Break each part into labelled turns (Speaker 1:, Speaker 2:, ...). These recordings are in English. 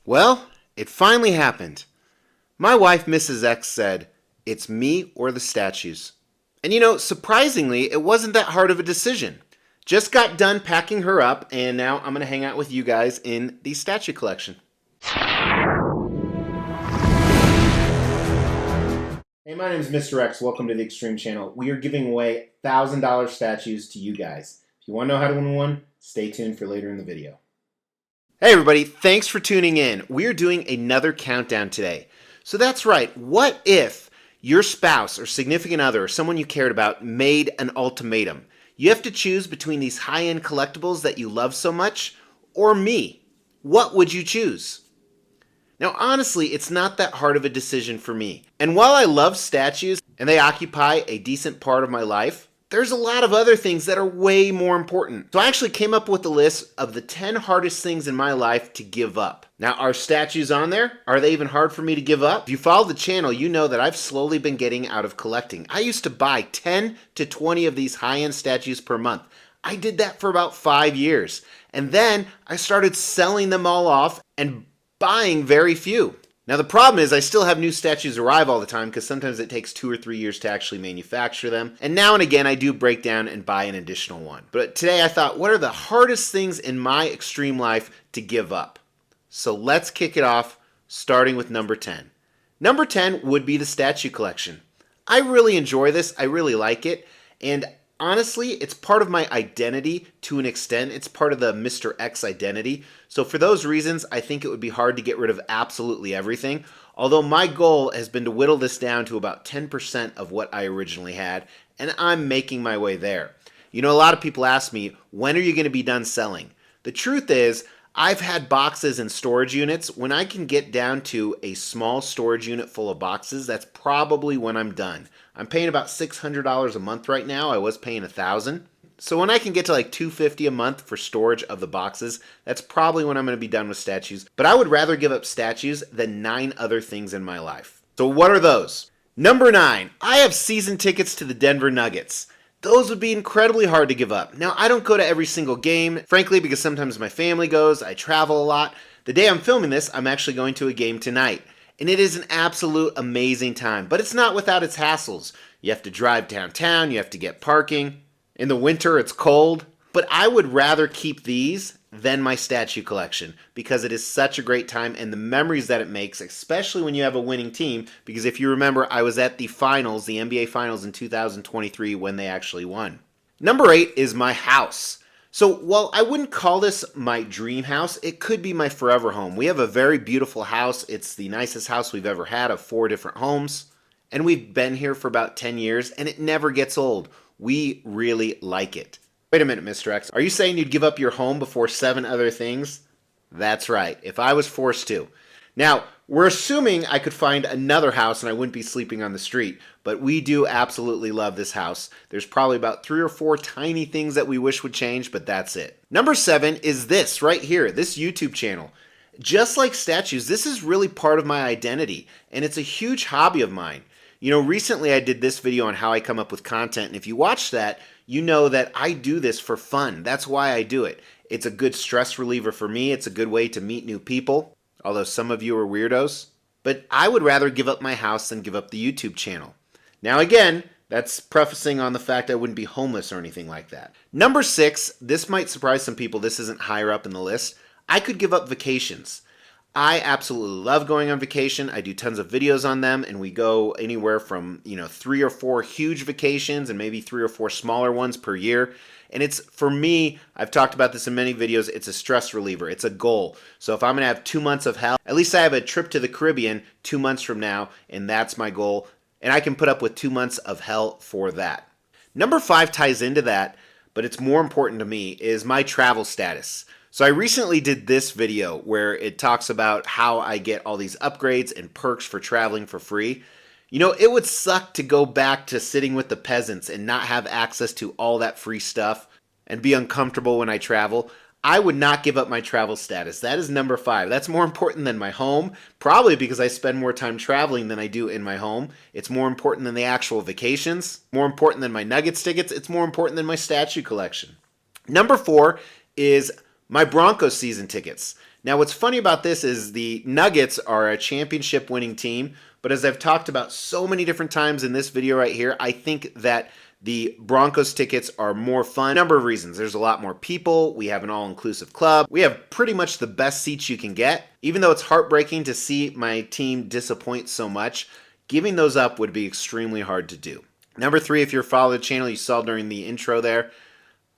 Speaker 1: Well, it finally happened. My wife, Mrs. X, said, "It's me or the statues." And surprisingly, it wasn't that hard of a decision. Just got done packing her up, and now I'm going to hang out with you guys in the statue collection. Hey, my name is Mr. X. Welcome to the Extreme Channel. We are giving away $1,000 statues to you guys. If you want to know how to win one, stay tuned for later in the video. Hey everybody, thanks for tuning in. We're doing another countdown today. So that's right, what if your spouse or significant other or someone you cared about made an ultimatum? You have to choose between these high-end collectibles that you love so much or me. What would you choose? Now honestly, it's not that hard of a decision for me. And while I love statues and they occupy a decent part of my life, there's a lot of other things that are way more important. So I actually came up with a list of the 10 hardest things in my life to give up. Now, are statues on there? Are they even hard for me to give up? If you follow the channel, you know that I've slowly been getting out of collecting. I used to buy 10 to 20 of these high-end statues per month. I did that for about 5 years. And then I started selling them all off and buying very few. Now the problem is I still have new statues arrive all the time because sometimes it takes 2 or 3 years to actually manufacture them. And now and again I do break down and buy an additional one. But today I thought, what are the hardest things in my extreme life to give up? So let's kick it off, starting with number 10. Number 10 would be the statue collection. I really enjoy this, I really like it, and honestly, it's part of my identity to an extent. It's part of the Mr. X identity. So for those reasons, I think it would be hard to get rid of absolutely everything. Although my goal has been to whittle this down to about 10% of what I originally had, and I'm making my way there. A lot of people ask me, when are you going to be done selling? The truth is, I've had boxes and storage units. When I can get down to a small storage unit full of boxes, that's probably when I'm done. I'm paying about $600 a month right now. I was paying $1,000. So when I can get to like $250 a month for storage of the boxes, that's probably when I'm going to be done with statues. But I would rather give up statues than 9 other things in my life. So what are those? Number 9, I have season tickets to the Denver Nuggets. Those would be incredibly hard to give up. Now, I don't go to every single game, frankly, because sometimes my family goes, I travel a lot. The day I'm filming this, I'm actually going to a game tonight. And it is an absolute amazing time, but it's not without its hassles. You have to drive downtown, you have to get parking. In the winter, it's cold. But I would rather keep these than my statue collection because it is such a great time and the memories that it makes, especially when you have a winning team, because if you remember, I was at the finals, the NBA finals in 2023 when they actually won. Number 8 is my house. So while I wouldn't call this my dream house, it could be my forever home. We have a very beautiful house. It's the nicest house we've ever had of 4 different homes. And we've been here for about 10 years and it never gets old. We really like it. Wait a minute, Mr. X. Are you saying you'd give up your home before 7 other things? That's right, if I was forced to. Now, we're assuming I could find another house and I wouldn't be sleeping on the street, but we do absolutely love this house. There's probably about 3 or 4 tiny things that we wish would change, but that's it. Number 7 is this right here, this YouTube channel. Just like statues, this is really part of my identity, and it's a huge hobby of mine. Recently I did this video on how I come up with content, and if you watch that, you know that I do this for fun. That's why I do it. It's a good stress reliever for me. It's a good way to meet new people, although some of you are weirdos. But I would rather give up my house than give up the YouTube channel. Now again, that's prefacing on the fact I wouldn't be homeless or anything like that. Number 6, this might surprise some people. This isn't higher up in the list. I could give up vacations. I absolutely love going on vacation. I do tons of videos on them, and we go anywhere from 3 or 4 huge vacations and maybe 3 or 4 smaller ones per year. And it's, for me, I've talked about this in many videos, it's a stress reliever. It's a goal. So if I'm going to have 2 months of hell, at least I have a trip to the Caribbean 2 months from now, and that's my goal. And I can put up with 2 months of hell for that. Number 5 ties into that, but it's more important to me, is my travel status. So I recently did this video where it talks about how I get all these upgrades and perks for traveling for free. It would suck to go back to sitting with the peasants and not have access to all that free stuff and be uncomfortable when I travel. I would not give up my travel status. That is number 5. That's more important than my home, probably because I spend more time traveling than I do in my home. It's more important than the actual vacations, more important than my Nuggets tickets. It's more important than my statue collection. Number 4 is my Broncos season tickets. Now, what's funny about this is the Nuggets are a championship winning team, but as I've talked about so many different times in this video right here, I think that the Broncos tickets are more fun. A number of reasons. There's a lot more people. We have an all-inclusive club. We have pretty much the best seats you can get. Even though it's heartbreaking to see my team disappoint so much, giving those up would be extremely hard to do. Number 3, if you're following the channel, you saw during the intro there,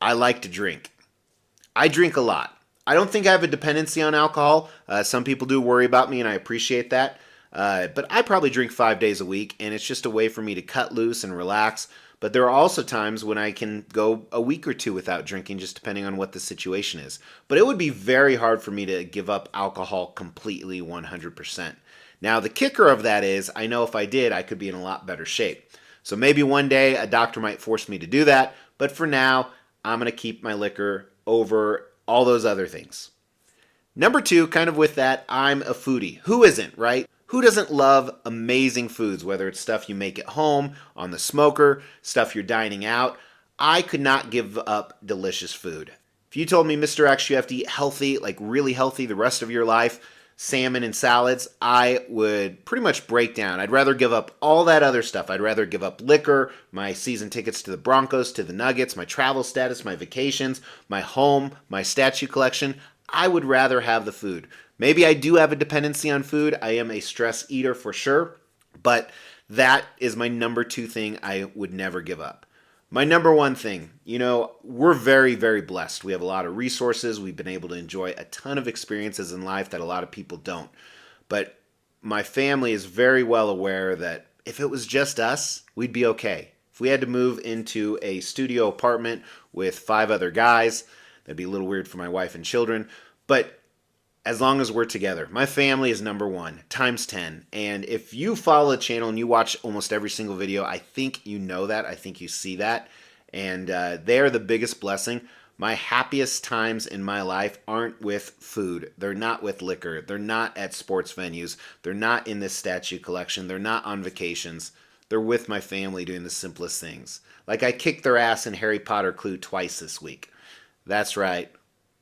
Speaker 1: I like to drink. I drink a lot. I don't think I have a dependency on alcohol. Some people do worry about me, and I appreciate that. But I probably drink 5 days a week, and it's just a way for me to cut loose and relax. But there are also times when I can go a week or 2 without drinking, just depending on what the situation is. But it would be very hard for me to give up alcohol completely 100%. Now, the kicker of that is, I know if I did, I could be in a lot better shape. So maybe one day a doctor might force me to do that. But for now, I'm going to keep my liquor over all those other things. Number 2, kind of with that, I'm a foodie. Who isn't, right? Who doesn't love amazing foods, whether it's stuff you make at home, on the smoker, stuff you're dining out? I could not give up delicious food. If you told me, Mr. X, you have to eat healthy, like really healthy the rest of your life, salmon and salads, I would pretty much break down. I'd rather give up all that other stuff. I'd rather give up liquor, my season tickets to the Broncos, to the Nuggets, my travel status, my vacations, my home, my statue collection. I would rather have the food. Maybe I do have a dependency on food. I am a stress eater for sure, but that is my number 2 thing I would never give up. My number 1 thing, we're very, very blessed. We have a lot of resources. We've been able to enjoy a ton of experiences in life that a lot of people don't. But my family is very well aware that if it was just us, we'd be okay. If we had to move into a studio apartment with 5 other guys, that'd be a little weird for my wife and children. But as long as we're together, my family is number 1, times 10. And if you follow the channel and you watch almost every single video, I think you know that. I think you see that. And they are the biggest blessing. My happiest times in my life aren't with food. They're not with liquor. They're not at sports venues. They're not in this statue collection. They're not on vacations. They're with my family doing the simplest things. Like I kicked their ass in Harry Potter Clue twice this week. That's right.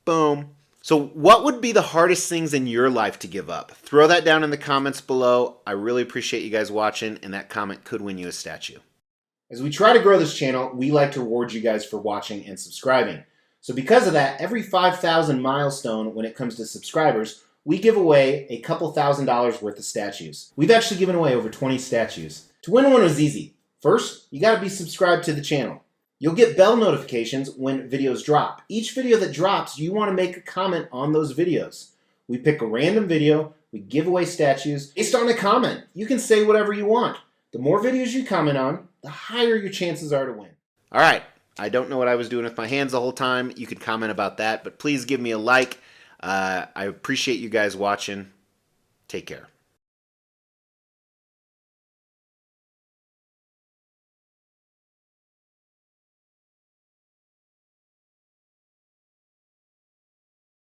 Speaker 1: Boom. So what would be the hardest things in your life to give up? Throw that down in the comments below. I really appreciate you guys watching, and that comment could win you a statue. As we try to grow this channel, we like to reward you guys for watching and subscribing. So because of that, every 5,000 milestone when it comes to subscribers, we give away a couple $1,000s worth of statues. We've actually given away over 20 statues. To win one was easy. First, you got to be subscribed to the channel. You'll get bell notifications when videos drop. Each video that drops, you want to make a comment on those videos. We pick a random video, we give away statues based on a comment. You can say whatever you want. The more videos you comment on, the higher your chances are to win. All right, I don't know what I was doing with my hands the whole time. You could comment about that, but please give me a like. I appreciate you guys watching. Take care.